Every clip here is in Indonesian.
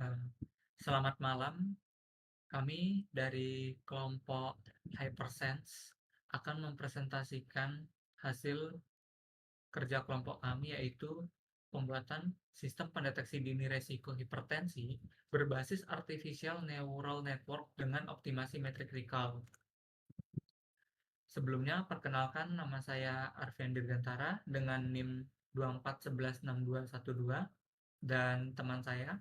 Eh, Selamat malam, kami dari kelompok Hypersense akan mempresentasikan hasil kerja kelompok kami, yaitu pembuatan sistem pendeteksi dini resiko hipertensi berbasis Artificial Neural Network dengan optimasi metrik recall. Sebelumnya, perkenalkan, nama saya Arvian Dirgantara dengan NIM 24116212 dan teman saya.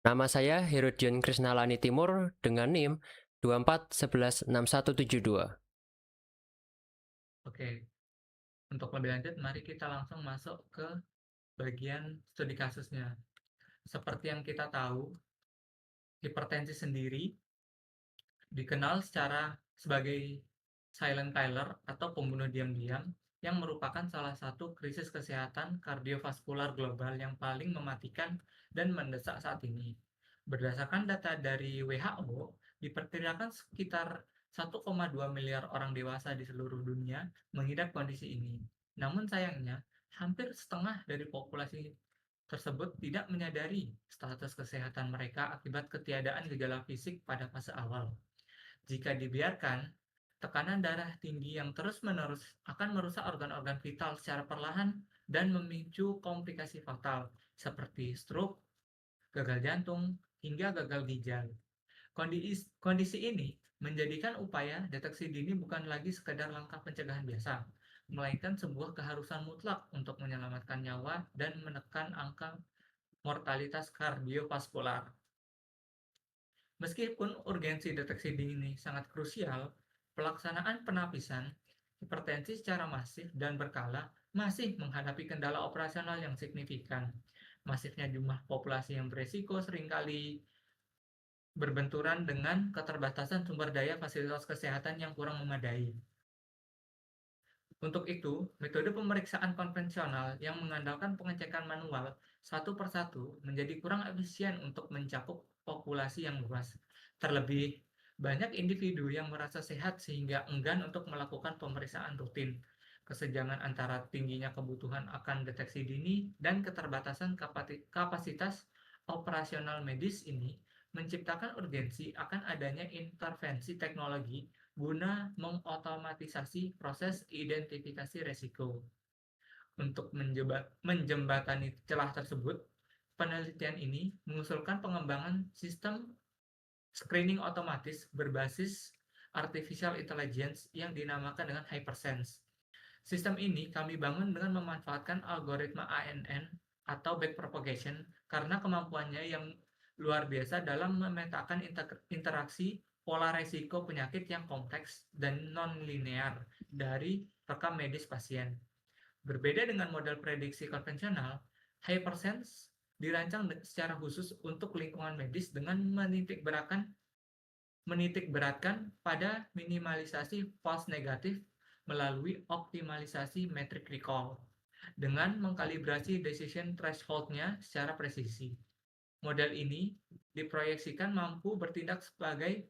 Nama saya Herodion Krisnalani Timur dengan NIM 24116172. Oke, untuk lebih lanjut, mari kita langsung masuk ke bagian studi kasusnya. Seperti yang kita tahu, hipertensi sendiri dikenal sebagai silent killer atau pembunuh diam-diam yang merupakan salah satu krisis kesehatan kardiovaskular global yang paling mematikan dan mendesak saat ini. Berdasarkan data dari WHO, diperkirakan sekitar 1,2 miliar orang dewasa di seluruh dunia mengidap kondisi ini. Namun sayangnya, hampir setengah dari populasi tersebut tidak menyadari status kesehatan mereka akibat ketiadaan gejala fisik pada fase awal. Jika dibiarkan, tekanan darah tinggi yang terus-menerus akan merusak organ-organ vital secara perlahan dan memicu komplikasi fatal seperti stroke, gagal jantung, hingga gagal ginjal. Kondisi ini menjadikan upaya deteksi dini bukan lagi sekedar langkah pencegahan biasa, melainkan sebuah keharusan mutlak untuk menyelamatkan nyawa dan menekan angka mortalitas kardiovaskular. Meskipun urgensi deteksi dini sangat krusial, pelaksanaan penapisan hipertensi secara masif dan berkala masih menghadapi kendala operasional yang signifikan. Masifnya jumlah populasi yang beresiko seringkali berbenturan dengan keterbatasan sumber daya fasilitas kesehatan yang kurang memadai. Untuk itu, metode pemeriksaan konvensional yang mengandalkan pengecekan manual satu persatu menjadi kurang efisien untuk mencakup populasi yang luas. Terlebih, banyak individu yang merasa sehat sehingga enggan untuk melakukan pemeriksaan rutin. Kesenjangan antara tingginya kebutuhan akan deteksi dini dan keterbatasan kapasitas operasional medis ini menciptakan urgensi akan adanya intervensi teknologi guna mengotomatisasi proses identifikasi resiko. Untuk menjembatani celah tersebut, penelitian ini mengusulkan pengembangan sistem screening otomatis berbasis artificial intelligence yang dinamakan dengan Hypersense. Sistem ini kami bangun dengan memanfaatkan algoritma ANN atau backpropagation karena kemampuannya yang luar biasa dalam memetakan interaksi pola resiko penyakit yang kompleks dan non-linear dari rekam medis pasien. Berbeda dengan model prediksi konvensional, Hypersense dirancang secara khusus untuk lingkungan medis dengan menitikberatkan pada minimalisasi false negatif melalui optimalisasi metric recall dengan mengkalibrasi decision threshold-nya secara presisi. Model ini diproyeksikan mampu bertindak sebagai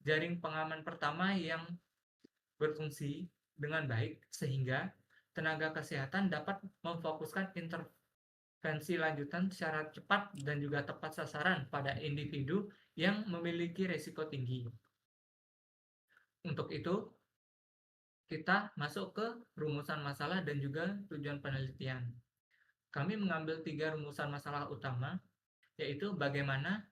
jaring pengaman pertama yang berfungsi dengan baik sehingga tenaga kesehatan dapat memfokuskan intervensi lanjutan secara cepat dan juga tepat sasaran pada individu yang memiliki risiko tinggi. Untuk itu, kita masuk ke rumusan masalah dan juga tujuan penelitian. Kami mengambil 3 rumusan masalah utama, yaitu bagaimana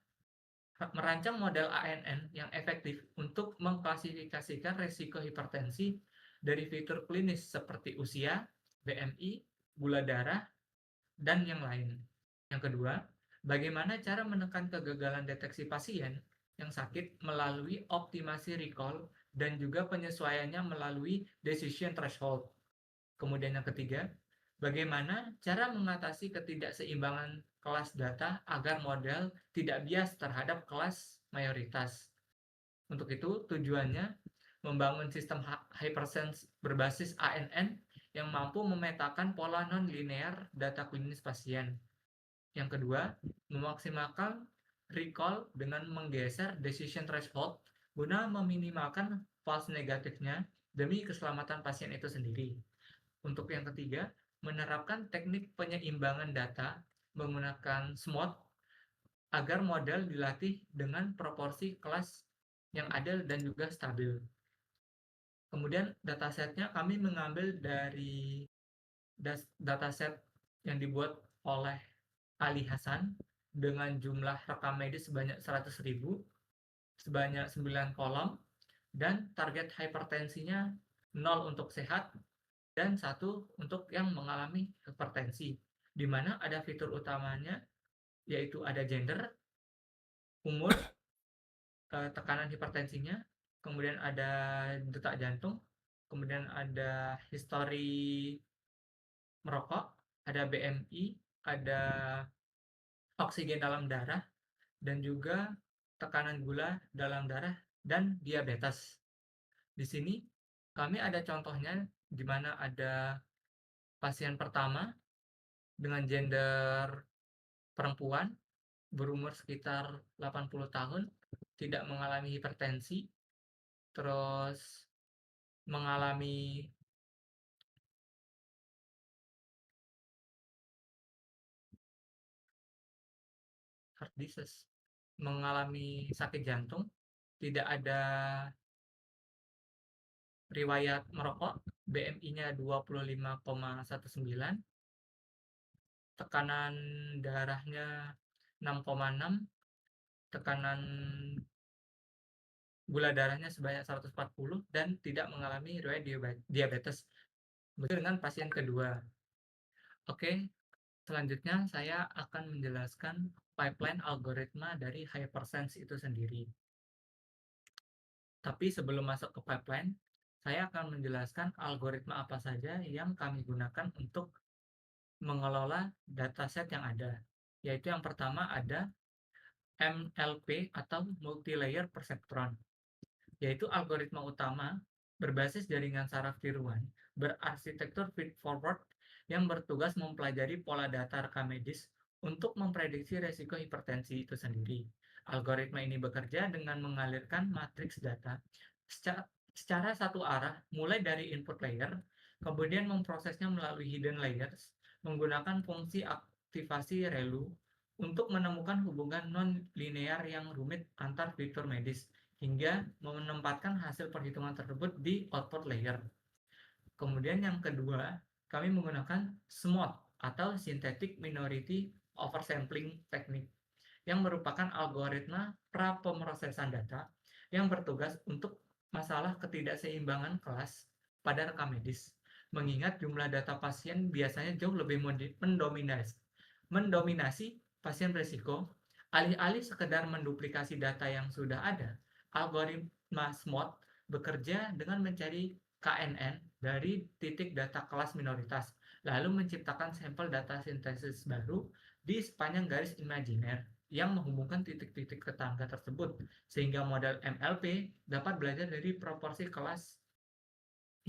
merancang model ANN yang efektif untuk mengklasifikasikan risiko hipertensi dari fitur klinis seperti usia, BMI, gula darah, dan yang lain. Yang kedua, bagaimana cara menekan kegagalan deteksi pasien yang sakit melalui optimasi recall dan juga penyesuaiannya melalui decision threshold. Kemudian yang ketiga, bagaimana cara mengatasi ketidakseimbangan kelas data agar model tidak bias terhadap kelas mayoritas. Untuk itu, tujuannya membangun sistem Hypersense berbasis ANN yang mampu memetakan pola non-linear data klinis pasien. Yang kedua, memaksimalkan recall dengan menggeser decision threshold guna meminimalkan false negatifnya demi keselamatan pasien itu sendiri. Untuk yang ketiga, menerapkan teknik penyeimbangan data menggunakan SMOD agar model dilatih dengan proporsi kelas yang adil dan juga stabil. Kemudian datasetnya kami mengambil dari dataset yang dibuat oleh Ali Hasan dengan jumlah rekam medis sebanyak 100.000, sebanyak 9 kolom, dan target hipertensinya 0 untuk sehat dan 1 untuk yang mengalami hipertensi, di mana ada fitur utamanya yaitu ada gender, umur, tekanan hipertensinya, kemudian ada detak jantung, kemudian ada histori merokok, ada BMI, ada oksigen dalam darah, dan juga tekanan gula dalam darah dan diabetes. Di sini kami ada contohnya di mana ada pasien pertama dengan gender perempuan, berumur sekitar 80 tahun, tidak mengalami hipertensi, terus mengalami heart disease, mengalami sakit jantung, tidak ada riwayat merokok, BMI-nya 25,19, tekanan darahnya 6,6, tekanan gula darahnya sebanyak 140, dan tidak mengalami riwayat diabetes. Begitu dengan pasien kedua. Oke, selanjutnya saya akan menjelaskan pipeline algoritma dari Hypersense itu sendiri. Tapi sebelum masuk ke pipeline, saya akan menjelaskan algoritma apa saja yang kami gunakan untuk mengelola dataset yang ada. Yaitu yang pertama ada MLP atau Multilayer Perceptron, yaitu algoritma utama berbasis jaringan saraf tiruan berarsitektur feed-forward yang bertugas mempelajari pola data rekam medis untuk memprediksi resiko hipertensi itu sendiri. Algoritma ini bekerja dengan mengalirkan matriks data secara satu arah mulai dari input layer, kemudian memprosesnya melalui hidden layers menggunakan fungsi aktivasi ReLU untuk menemukan hubungan non-linear yang rumit antar fitur medis hingga menempatkan hasil perhitungan tersebut di output layer. Kemudian yang kedua, kami menggunakan SMOT atau Synthetic Minority Oversampling Technique yang merupakan algoritma pra-pemrosesan data yang bertugas untuk masalah ketidakseimbangan kelas pada rekam medis. Mengingat jumlah data pasien biasanya jauh lebih mendominasi pasien berisiko, alih-alih sekedar menduplikasi data yang sudah ada, algoritma SMOT bekerja dengan mencari KNN dari titik data kelas minoritas, lalu menciptakan sampel data sintesis baru di sepanjang garis imajiner yang menghubungkan titik-titik tetangga tersebut, sehingga model MLP dapat belajar dari proporsi kelas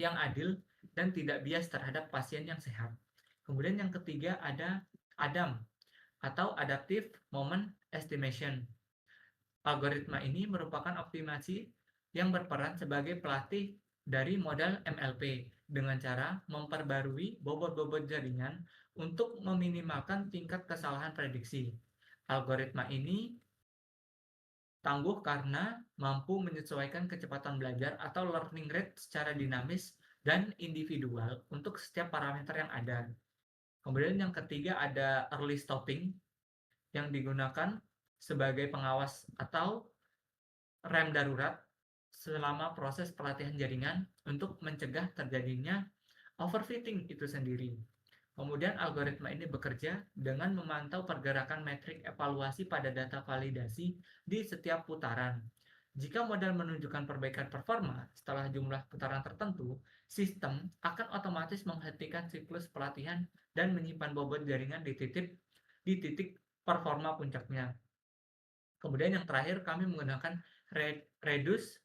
yang adil dan tidak bias terhadap pasien yang sehat. Kemudian yang ketiga ada ADAM atau Adaptive Moment Estimation. Algoritma ini merupakan optimasi yang berperan sebagai pelatih dari model MLP dengan cara memperbarui bobot-bobot jaringan untuk meminimalkan tingkat kesalahan prediksi. Algoritma ini tangguh karena mampu menyesuaikan kecepatan belajar atau learning rate secara dinamis dan individual untuk setiap parameter yang ada. Kemudian yang ketiga ada early stopping yang digunakan sebagai pengawas atau rem darurat selama proses pelatihan jaringan untuk mencegah terjadinya overfitting itu sendiri. Kemudian algoritma ini bekerja dengan memantau pergerakan metrik evaluasi pada data validasi di setiap putaran. Jika model menunjukkan perbaikan performa setelah jumlah putaran tertentu, sistem akan otomatis menghentikan siklus pelatihan dan menyimpan bobot jaringan di titik performa puncaknya. Kemudian yang terakhir kami menggunakan Reduce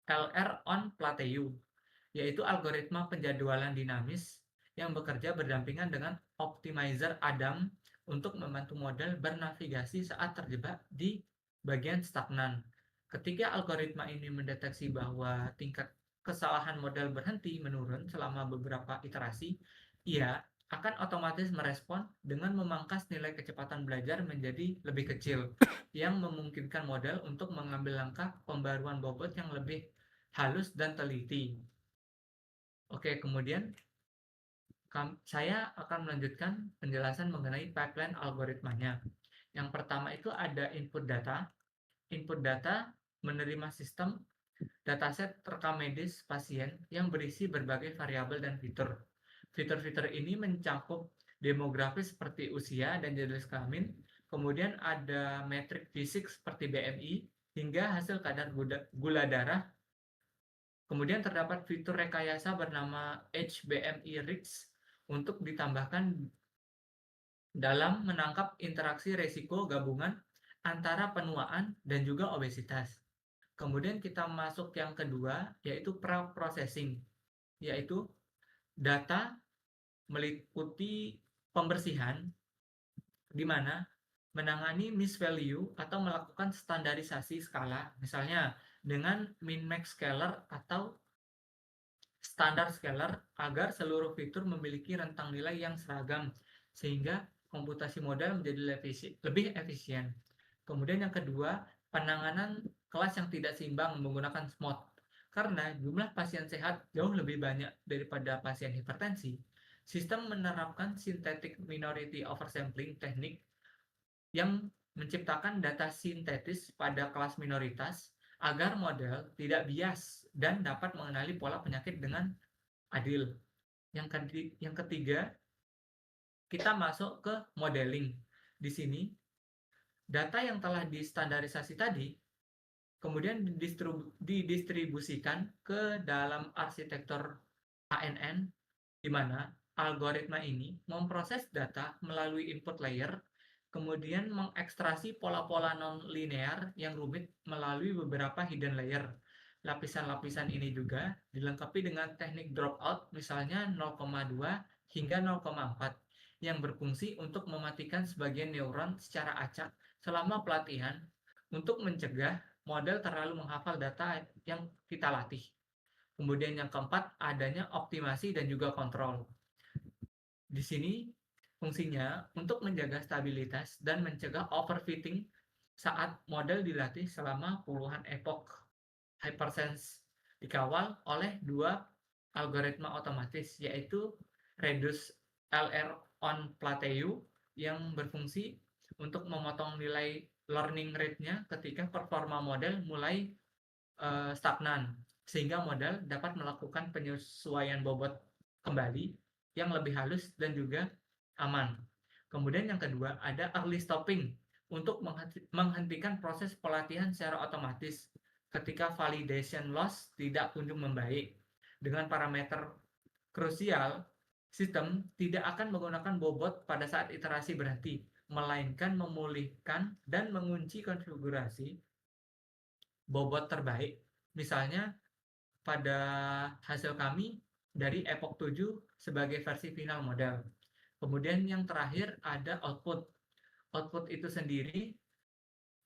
LR on Plateau, yaitu algoritma penjadwalan dinamis yang bekerja berdampingan dengan optimizer ADAM untuk membantu model bernavigasi saat terjebak di bagian stagnan. Ketika algoritma ini mendeteksi bahwa tingkat kesalahan model berhenti menurun selama beberapa iterasi, ia akan otomatis merespon dengan memangkas nilai kecepatan belajar menjadi lebih kecil, yang memungkinkan model untuk mengambil langkah pembaruan bobot yang lebih halus dan teliti. Oke, kemudian saya akan melanjutkan penjelasan mengenai pipeline algoritmanya. Yang pertama itu ada input data. Input data menerima sistem dataset rekam medis pasien yang berisi berbagai variabel dan fitur. Fitur-fitur ini mencakup demografis seperti usia dan jenis kelamin, kemudian ada metrik fisik seperti BMI, hingga hasil kadar gula darah. Kemudian terdapat fitur rekayasa bernama HbMI Rix untuk ditambahkan dalam menangkap interaksi resiko gabungan antara penuaan dan juga obesitas. Kemudian kita masuk yang kedua, yaitu pre-processing, yaitu data meliputi pembersihan, di mana menangani misvalue atau melakukan standarisasi skala, misalnya dengan min-max scaler atau standar scaler agar seluruh fitur memiliki rentang nilai yang seragam, sehingga komputasi model menjadi lebih efisien. Kemudian yang kedua, penanganan kelas yang tidak seimbang menggunakan SMOD. Karena jumlah pasien sehat jauh lebih banyak daripada pasien hipertensi, sistem menerapkan synthetic minority oversampling teknik yang menciptakan data sintetis pada kelas minoritas agar model tidak bias dan dapat mengenali pola penyakit dengan adil. Yang ketiga, kita masuk ke modeling. Di sini, data yang telah distandarisasi tadi kemudian didistribusikan ke dalam arsitektur ANN, di mana algoritma ini memproses data melalui input layer, kemudian mengekstrasi pola-pola non-linear yang rumit melalui beberapa hidden layer. Lapisan-lapisan ini juga dilengkapi dengan teknik dropout, misalnya 0,2 hingga 0,4, yang berfungsi untuk mematikan sebagian neuron secara acak selama pelatihan untuk mencegah model terlalu menghafal data yang kita latih. Kemudian yang keempat, adanya optimasi dan juga kontrol. Di sini fungsinya untuk menjaga stabilitas dan mencegah overfitting saat model dilatih selama puluhan epoch. HyperSense dikawal oleh dua algoritma otomatis, yaitu Reduce LR on Plateau yang berfungsi untuk memotong nilai learning rate-nya ketika performa model mulai stagnan, sehingga model dapat melakukan penyesuaian bobot kembali yang lebih halus dan juga aman. Kemudian yang kedua ada early stopping untuk menghentikan proses pelatihan secara otomatis ketika validation loss tidak kunjung membaik. Dengan parameter krusial, sistem tidak akan menggunakan bobot pada saat iterasi berhenti, melainkan memulihkan dan mengunci konfigurasi bobot terbaik. Misalnya pada hasil kami dari epoch 7 sebagai versi final model. Kemudian yang terakhir ada output. Output itu sendiri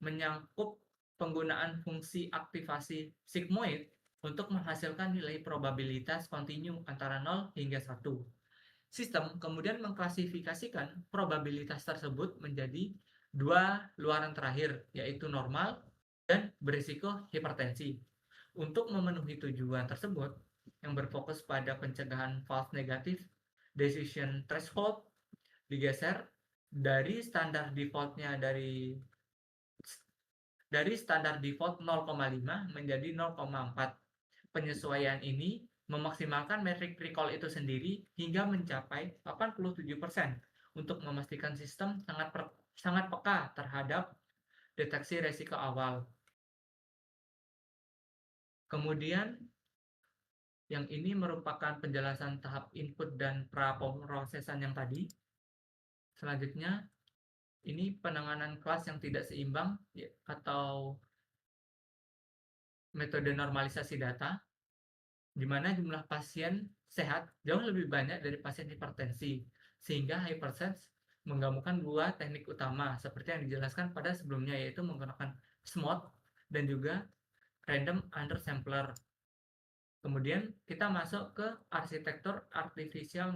menyangkut penggunaan fungsi aktivasi sigmoid untuk menghasilkan nilai probabilitas kontinu antara 0 hingga 1. Sistem kemudian mengklasifikasikan probabilitas tersebut menjadi dua luaran terakhir, yaitu normal dan berisiko hipertensi. Untuk memenuhi tujuan tersebut, yang berfokus pada pencegahan false negative decision threshold digeser dari standar defaultnya dari standar default 0,5 menjadi 0,4. Penyesuaian ini memaksimalkan metrik recall itu sendiri hingga mencapai 87% untuk memastikan sistem sangat peka terhadap deteksi resiko awal. Kemudian yang ini merupakan penjelasan tahap input dan pra-pemrosesan yang tadi. Selanjutnya, ini penanganan kelas yang tidak seimbang atau metode normalisasi data, di mana jumlah pasien sehat jauh lebih banyak dari pasien hipertensi, sehingga HyperSense menggabungkan dua teknik utama seperti yang dijelaskan pada sebelumnya, yaitu menggunakan SMOD dan juga Random Undersampler. Kemudian kita masuk ke arsitektur artificial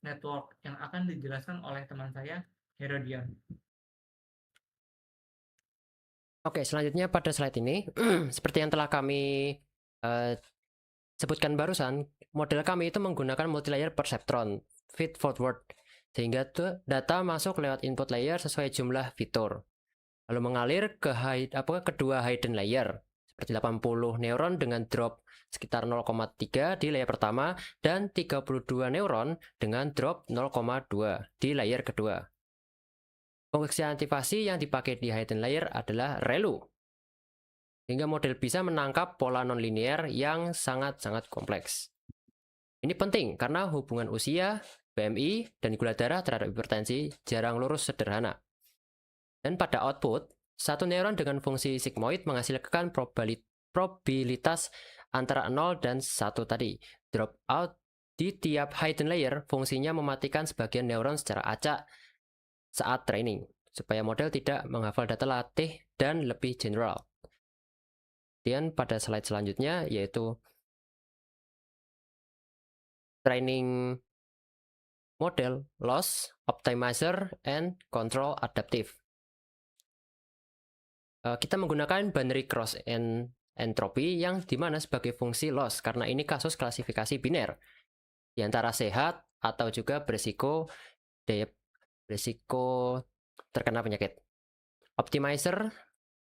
network yang akan dijelaskan oleh teman saya, Herodion. Oke, selanjutnya pada slide ini, seperti yang telah kami sebutkan barusan, model kami itu menggunakan multilayer perceptron feed forward, sehingga data masuk lewat input layer sesuai jumlah fitur, lalu mengalir ke kedua hidden layer, seperti 80 neuron dengan drop sekitar 0,3 di layer pertama, dan 32 neuron dengan drop 0,2 di layer kedua. Fungsi antivasi yang dipakai di hidden layer adalah ReLU, sehingga model bisa menangkap pola nonlinear yang sangat-sangat kompleks. Ini penting karena hubungan usia, BMI, dan gula darah terhadap hipertensi jarang lurus sederhana. Dan pada output, satu neuron dengan fungsi sigmoid menghasilkan probabilitas antara 0 dan 1 tadi. Dropout di tiap hidden layer fungsinya mematikan sebagian neuron secara acak saat training, supaya model tidak menghafal data latih dan lebih general. Kemudian pada slide selanjutnya yaitu training model, loss, optimizer, and control adaptive. Kita menggunakan binary cross entropy yang dimana sebagai fungsi loss, karena ini kasus klasifikasi biner di antara sehat atau juga berisiko terkena penyakit. Optimizer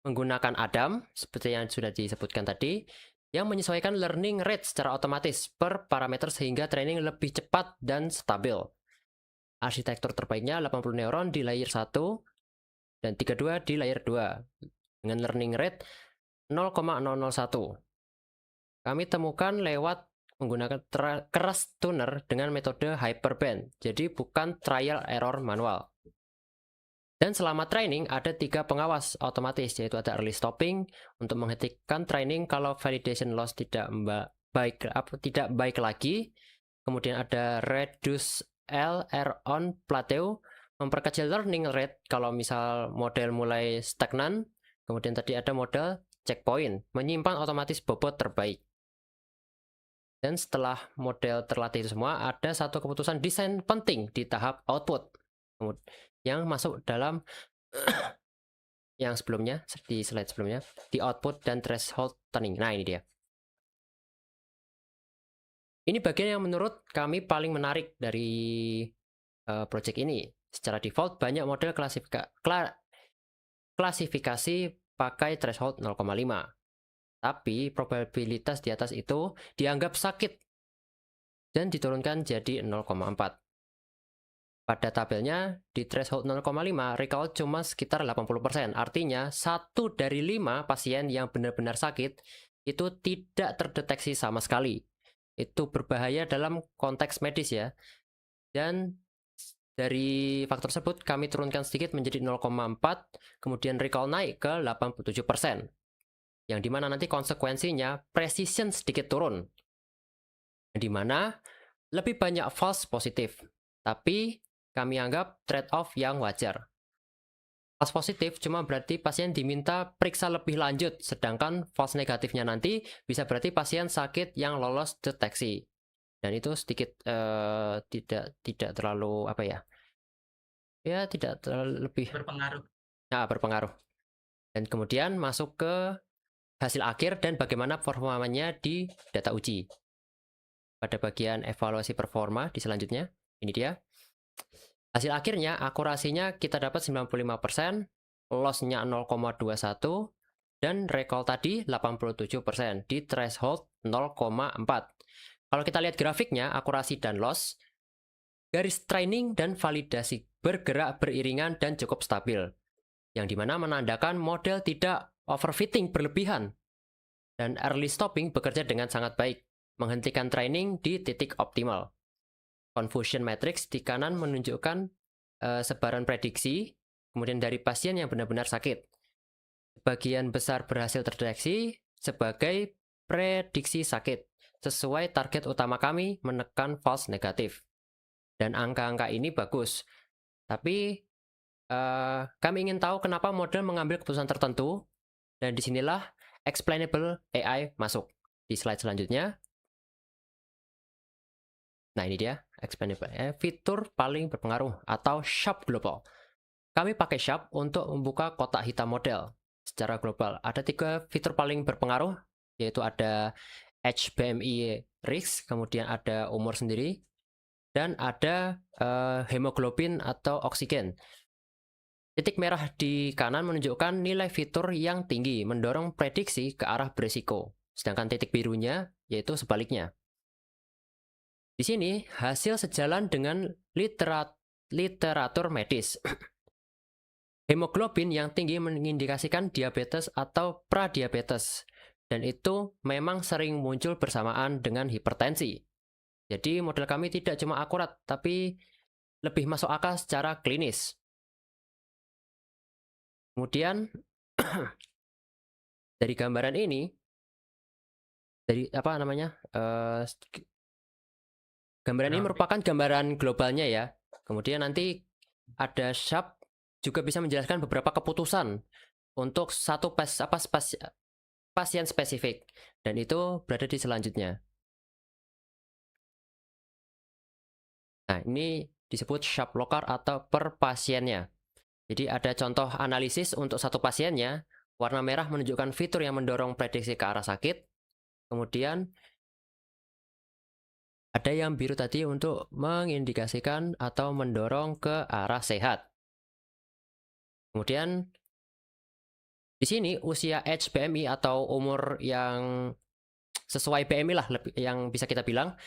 menggunakan ADAM seperti yang sudah disebutkan tadi, yang menyesuaikan learning rate secara otomatis per parameter sehingga training lebih cepat dan stabil. Arsitektur terbaiknya 80 neuron di layer 1 dan 32 di layer 2 dengan learning rate 0,001. Kami temukan lewat menggunakan keras tuner dengan metode hyperband, jadi bukan trial error manual. Dan selama training ada 3 pengawas otomatis, yaitu ada early stopping untuk menghentikan training kalau validation loss tidak baik lagi. Kemudian ada reduce LR on plateau, memperkecil learning rate kalau misal model mulai stagnan. Kemudian tadi ada model checkpoint, menyimpan otomatis bobot terbaik. Dan setelah model terlatih itu semua, ada satu keputusan desain penting di tahap output yang masuk dalam yang sebelumnya, di slide sebelumnya, di output dan threshold tuning. Nah, ini dia. Ini bagian yang menurut kami paling menarik dari project ini. Secara default, banyak model klasifikasi pakai threshold 0,5. Tapi probabilitas di atas itu dianggap sakit dan diturunkan jadi 0,4. Pada tabelnya, di threshold 0,5, recall cuma sekitar 80%. Artinya, 1 dari 5 pasien yang benar-benar sakit itu tidak terdeteksi sama sekali. Itu berbahaya dalam konteks medis ya. Dan dari faktor tersebut, kami turunkan sedikit menjadi 0,4, kemudian recall naik ke 87%. Yang dimana nanti konsekuensinya precision sedikit turun. Yang dimana lebih banyak false positif. Tapi kami anggap trade-off yang wajar. False positif cuma berarti pasien diminta periksa lebih lanjut, sedangkan false negatifnya nanti bisa berarti pasien sakit yang lolos deteksi. Dan itu sedikit tidak terlalu tidak terlalu lebih Berpengaruh. berpengaruh. Dan kemudian masuk ke hasil akhir dan bagaimana performanya di data uji. Pada bagian evaluasi performa di selanjutnya, ini dia. Hasil akhirnya, akurasinya kita dapat 95%, loss-nya 0,21, dan recall tadi 87% di threshold 0,4. Kalau kita lihat grafiknya, akurasi dan loss, garis training dan validasi bergerak beriringan dan cukup stabil, yang dimana menandakan model tidak overfitting berlebihan, dan early stopping bekerja dengan sangat baik, menghentikan training di titik optimal. Confusion matrix di kanan menunjukkan sebaran prediksi, kemudian dari pasien yang benar-benar sakit. Sebagian besar berhasil terdeteksi sebagai prediksi sakit, sesuai target utama kami menekan false negatif. Dan angka-angka ini bagus. Tapi kami ingin tahu kenapa model mengambil keputusan tertentu, dan disinilah explainable AI masuk. Di slide selanjutnya. Nah, ini dia expandable, fitur paling berpengaruh atau Sharp Global. Kami pakai Sharp untuk membuka kotak hitam model secara global. Ada 3 fitur paling berpengaruh, yaitu ada HBMI RISC, kemudian ada umur sendiri, dan ada hemoglobin atau oksigen. Titik merah di kanan menunjukkan nilai fitur yang tinggi, mendorong prediksi ke arah berisiko. Sedangkan titik birunya yaitu sebaliknya. Di sini hasil sejalan dengan literatur medis. Hemoglobin yang tinggi mengindikasikan diabetes atau pradiabetes, dan itu memang sering muncul bersamaan dengan hipertensi. Jadi model kami tidak cuma akurat, tapi lebih masuk akal secara klinis. Kemudian dari gambaran ini, dari apa namanya, gambaran ini Grafik. merupakan gambaran globalnya ya. Kemudian nanti ada Sharp juga bisa menjelaskan beberapa keputusan untuk satu pasien spesifik, dan itu berada di selanjutnya. Nah, ini disebut Sharp Locker atau per pasiennya. Jadi ada contoh analisis untuk satu pasiennya. Warna merah menunjukkan fitur yang mendorong prediksi ke arah sakit. Kemudian ada yang biru tadi untuk mengindikasikan atau mendorong ke arah sehat. Kemudian di sini usia HBMI atau umur yang sesuai BMI lah yang bisa kita bilang,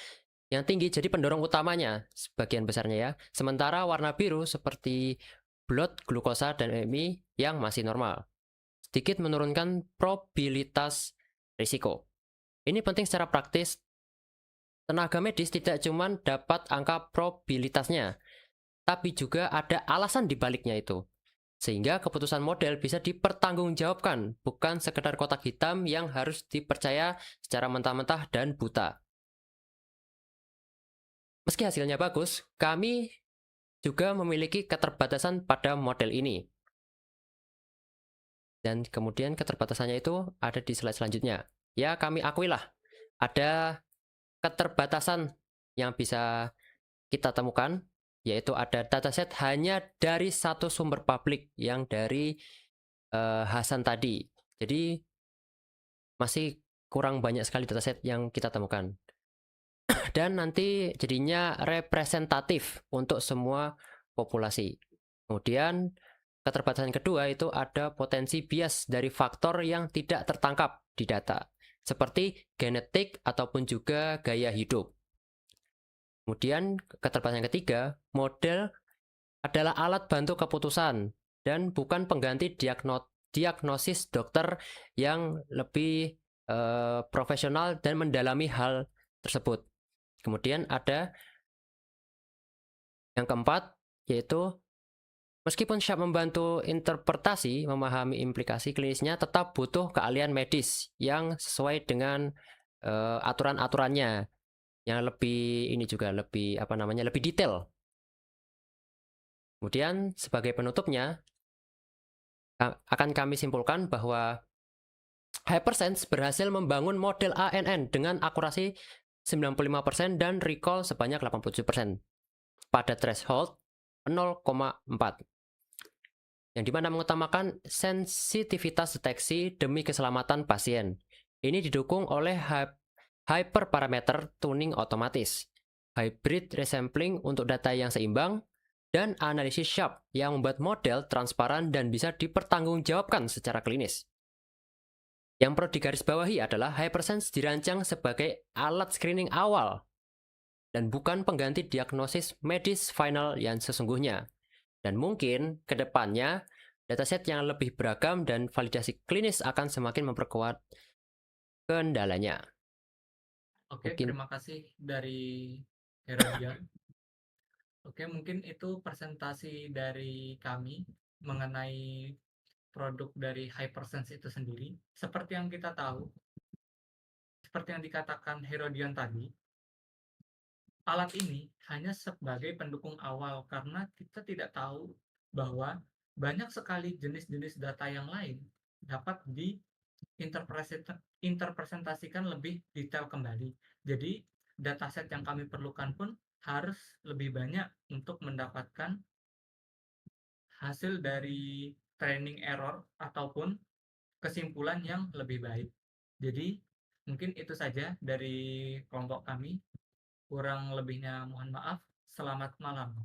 yang tinggi jadi pendorong utamanya sebagian besarnya ya. Sementara warna biru seperti blood glukosa dan BMI yang masih normal. Sedikit menurunkan probabilitas risiko. Ini penting secara praktis. Tenaga medis tidak cuma dapat angka probabilitasnya, tapi juga ada alasan di baliknya itu. Sehingga keputusan model bisa dipertanggungjawabkan, bukan sekedar kotak hitam yang harus dipercaya secara mentah-mentah dan buta. Meski hasilnya bagus, kami juga memiliki keterbatasan pada model ini. Dan kemudian keterbatasannya itu ada di slide selanjutnya. Ya, kami akuilah ada keterbatasan yang bisa kita temukan, yaitu ada dataset hanya dari satu sumber publik yang dari Hasan tadi. Jadi masih kurang banyak sekali dataset yang kita temukan. Dan nanti jadinya representatif untuk semua populasi. Kemudian keterbatasan kedua itu ada potensi bias dari faktor yang tidak tertangkap di data, seperti genetik ataupun juga gaya hidup. Kemudian keterbatasan ketiga, model adalah alat bantu keputusan dan bukan pengganti diagnosis dokter yang lebih profesional dan mendalami hal tersebut. Kemudian ada yang keempat, yaitu meskipun Sharp membantu interpretasi, memahami implikasi klinisnya, tetap butuh keahlian medis yang sesuai dengan aturan-aturannya, yang lebih ini juga lebih apa namanya lebih detail. Kemudian sebagai penutupnya akan kami simpulkan bahwa Hypersense berhasil membangun model ANN dengan akurasi 95% dan recall sebanyak 87% pada threshold 0,4, yang dimana mengutamakan sensitivitas deteksi demi keselamatan pasien. Ini didukung oleh hyperparameter tuning otomatis, hybrid resampling untuk data yang seimbang, dan analisis Sharp yang membuat model transparan dan bisa dipertanggungjawabkan secara klinis. Yang perlu digarisbawahi adalah Hypersense dirancang sebagai alat screening awal dan bukan pengganti diagnosis medis final yang sesungguhnya. Dan mungkin ke depannya dataset yang lebih beragam dan validasi klinis akan semakin memperkuat kendalanya. Oke, Mungkin terima kasih dari Herodian. Oke, mungkin itu presentasi dari kami mengenai produk dari Hypersense itu sendiri. Seperti yang kita tahu, seperti yang dikatakan Herodian tadi, alat ini hanya sebagai pendukung awal karena kita tidak tahu bahwa banyak sekali jenis-jenis data yang lain dapat diinterpretasikan lebih detail kembali. Jadi, dataset yang kami perlukan pun harus lebih banyak untuk mendapatkan hasil dari training error ataupun kesimpulan yang lebih baik. Jadi, mungkin itu saja dari kelompok kami. Kurang lebihnya mohon maaf. Selamat malam.